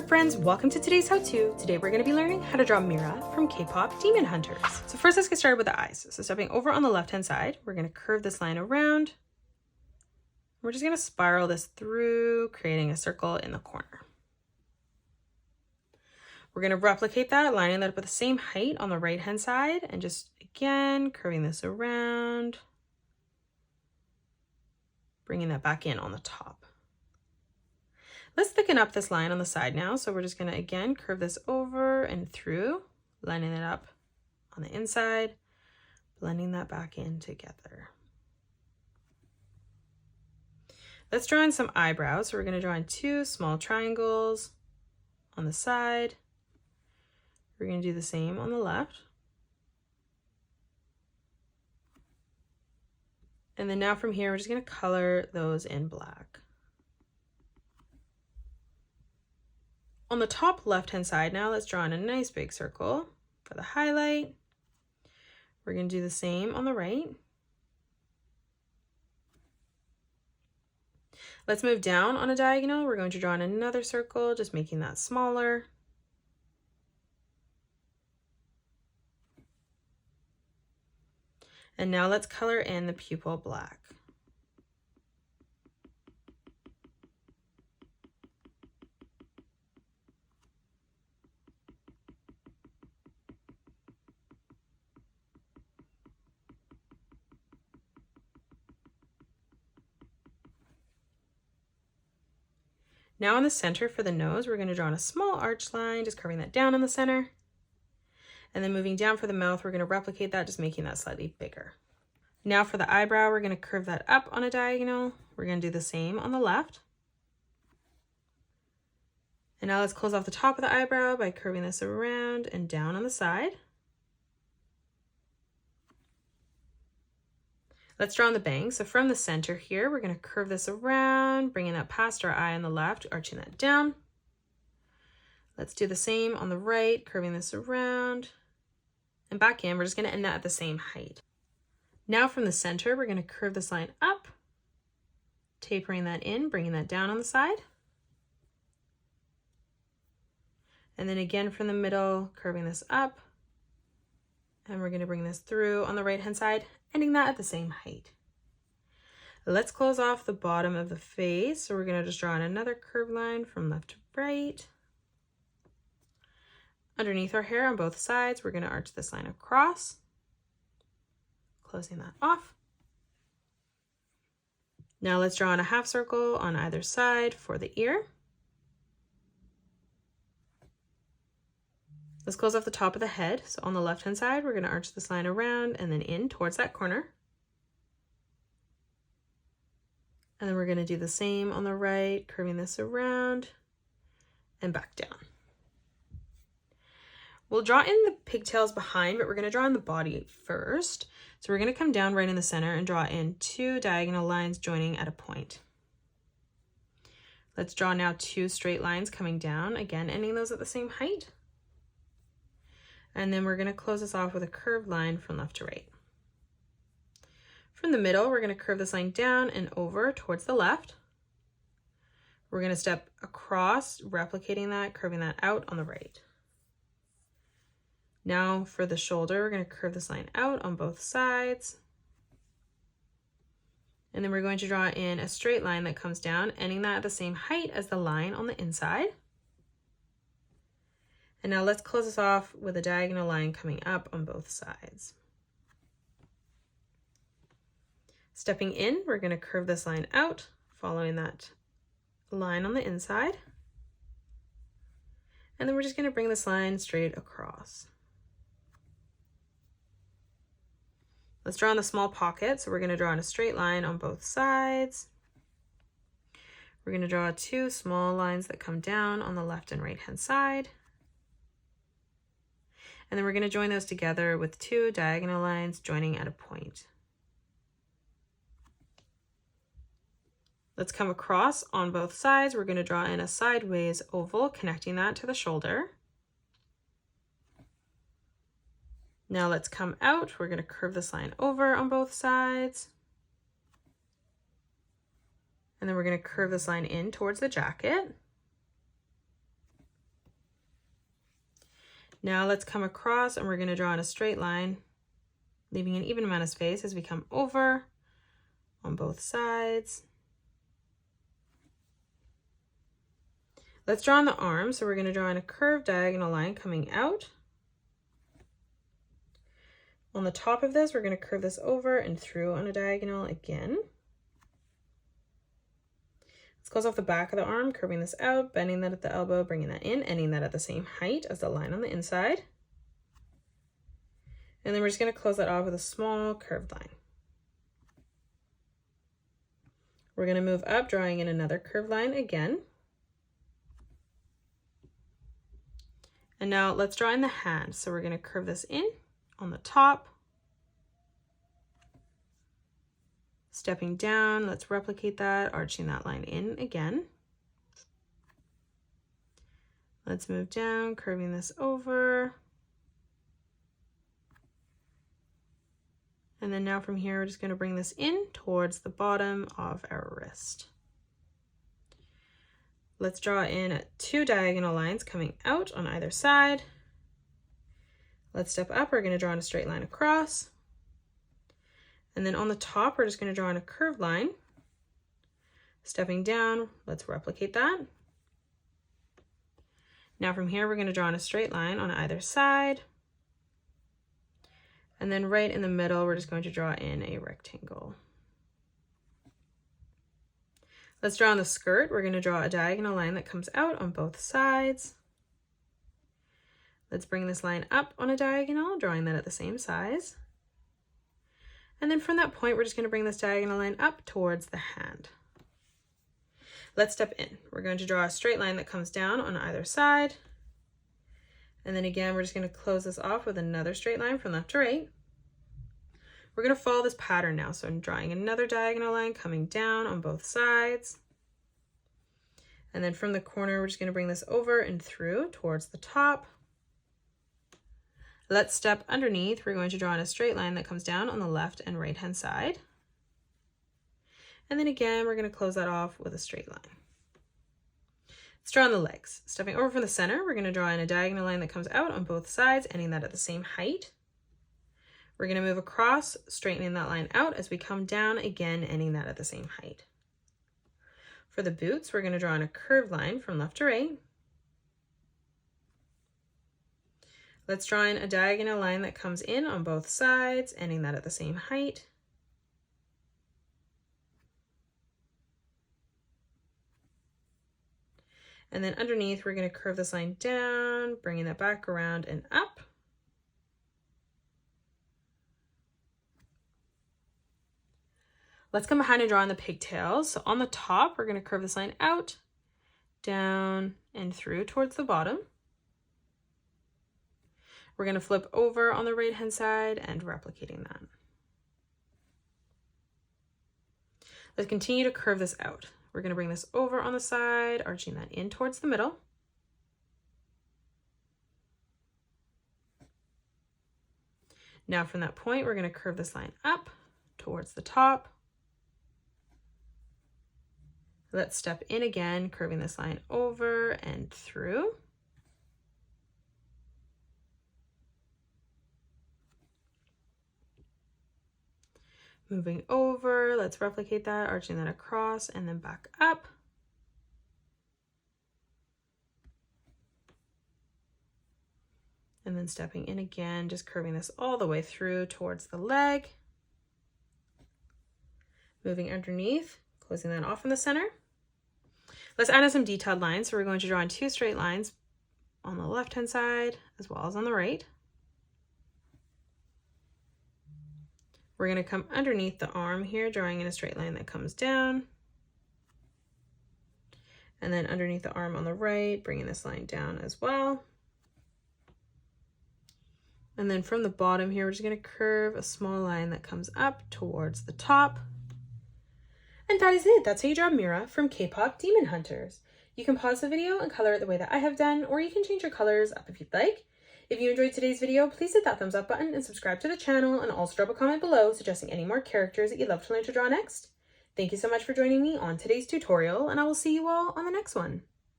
friends, welcome to today's how-to. Today we're going to be learning how to draw Mira from K-pop Demon Hunters. So first let's get started with the eyes. So stepping over on the left hand side, we're going to curve this line around. We're just going to spiral this through, creating a circle in the corner. We're going to replicate that, lining that up with the same height on the right hand side, and just again curving this around, bringing that back in on the top. Let's thicken up this line on the side now. So we're just going to again curve this over and through, lining it up on the inside, blending that back in together. Let's draw in some eyebrows. So we're going to draw in two small triangles on the side. We're going to do the same on the left. And then now from here, we're just going to color those in black. On the top left-hand side now, let's draw in a nice big circle for the highlight. We're going to do the same on the right. Let's move down on a diagonal. We're going to draw in another circle, just making that smaller. And now let's color in the pupil black. Now in the center for the nose, we're going to draw in a small arch line, just curving that down in the center. And then moving down for the mouth, we're going to replicate that, just making that slightly bigger. Now for the eyebrow, we're going to curve that up on a diagonal. We're going to do the same on the left. And now let's close off the top of the eyebrow by curving this around and down on the side. Let's draw on the bangs. So from the center here, we're going to curve this around, bringing that past our eye on the left, arching that down. Let's do the same on the right, curving this around and back in. We're just going to end that at the same height. Now from the center, we're going to curve this line up, tapering that in, bringing that down on the side. And then again from the middle, curving this up. And we're going to bring this through on the right-hand side, ending that at the same height. Let's close off the bottom of the face. So we're going to just draw in another curved line from left to right. Underneath our hair on both sides, we're going to arch this line across, closing that off. Now let's draw in a half circle on either side for the ear. Let's close off the top of the head. So on the left-hand side, we're going to arch this line around and then in towards that corner. And then we're going to do the same on the right, curving this around and back down. We'll draw in the pigtails behind, but we're going to draw in the body first. So we're going to come down right in the center and draw in two diagonal lines joining at a point. Let's draw now two straight lines coming down, again ending those at the same height. And then we're going to close this off with a curved line from left to right. From the middle, we're going to curve this line down and over towards the left. We're going to step across, replicating that, curving that out on the right. Now for the shoulder, we're going to curve this line out on both sides. And then we're going to draw in a straight line that comes down, ending that at the same height as the line on the inside. And now let's close this off with a diagonal line coming up on both sides. Stepping in, we're going to curve this line out, following that line on the inside. And then we're just going to bring this line straight across. Let's draw in the small pocket. So we're going to draw in a straight line on both sides. We're going to draw two small lines that come down on the left and right hand side. And then we're going to join those together with two diagonal lines joining at a point. Let's come across on both sides. We're going to draw in a sideways oval, connecting that to the shoulder. Now let's come out. We're going to curve this line over on both sides. And then we're going to curve this line in towards the jacket. Now let's come across and we're going to draw in a straight line, leaving an even amount of space as we come over on both sides. Let's draw on the arm. So we're going to draw in a curved diagonal line coming out. On the top of this, we're going to curve this over and through on a diagonal again. This goes off the back of the arm, curving this out, bending that at the elbow, bringing that in, ending that at the same height as the line on the inside. And then we're just going to close that off with a small curved line. We're going to move up, drawing in another curved line again. And now let's draw in the hand. So we're going to curve this in on the top. Stepping down, let's replicate that, arching that line in again. Let's move down, curving this over. And then now from here, we're just going to bring this in towards the bottom of our wrist. Let's draw in 2 diagonal lines coming out on either side. Let's step up, we're going to draw in a straight line across. And then on the top, we're just going to draw in a curved line. Stepping down, let's replicate that. Now from here, we're going to draw in a straight line on either side. And then right in the middle, we're just going to draw in a rectangle. Let's draw on the skirt. We're going to draw a diagonal line that comes out on both sides. Let's bring this line up on a diagonal, drawing that at the same size. And then from that point, we're just going to bring this diagonal line up towards the hand. Let's step in. We're going to draw a straight line that comes down on either side. And then again, we're just going to close this off with another straight line from left to right. We're going to follow this pattern now. So I'm drawing another diagonal line coming down on both sides. And then from the corner, we're just going to bring this over and through towards the top. Let's step underneath. We're going to draw in a straight line that comes down on the left and right hand side. And then again, we're going to close that off with a straight line. Let's draw on the legs. Stepping over from the center, we're going to draw in a diagonal line that comes out on both sides, ending that at the same height. We're going to move across, straightening that line out as we come down, again, ending that at the same height. For the boots, we're going to draw in a curved line from left to right. Let's draw in a diagonal line that comes in on both sides, ending that at the same height. And then underneath, we're going to curve this line down, bringing that back around and up. Let's come behind and draw in the pigtails. So on the top, we're going to curve this line out, down, and through towards the bottom. We're going to flip over on the right-hand side and replicating that. Let's continue to curve this out. We're going to bring this over on the side, arching that in towards the middle. Now from that point, we're going to curve this line up towards the top. Let's step in again, curving this line over and through. Moving over, let's replicate that, arching that across and then back up. And then stepping in again, just curving this all the way through towards the leg. Moving underneath, closing that off in the center. Let's add in some detailed lines. So we're going to draw in 2 straight lines on the left-hand side as well as on the right. We're going to come underneath the arm here, drawing in a straight line that comes down. And then underneath the arm on the right, bringing this line down as well. And then from the bottom here, we're just going to curve a small line that comes up towards the top. And that is it. That's how you draw Mira from K-pop Demon Hunters. You can pause the video and color it the way that I have done, or you can change your colors up if you'd like. If you enjoyed today's video, please hit that thumbs up button and subscribe to the channel, and also drop a comment below suggesting any more characters that you'd love to learn to draw next. Thank you so much for joining me on today's tutorial, and I will see you all on the next one.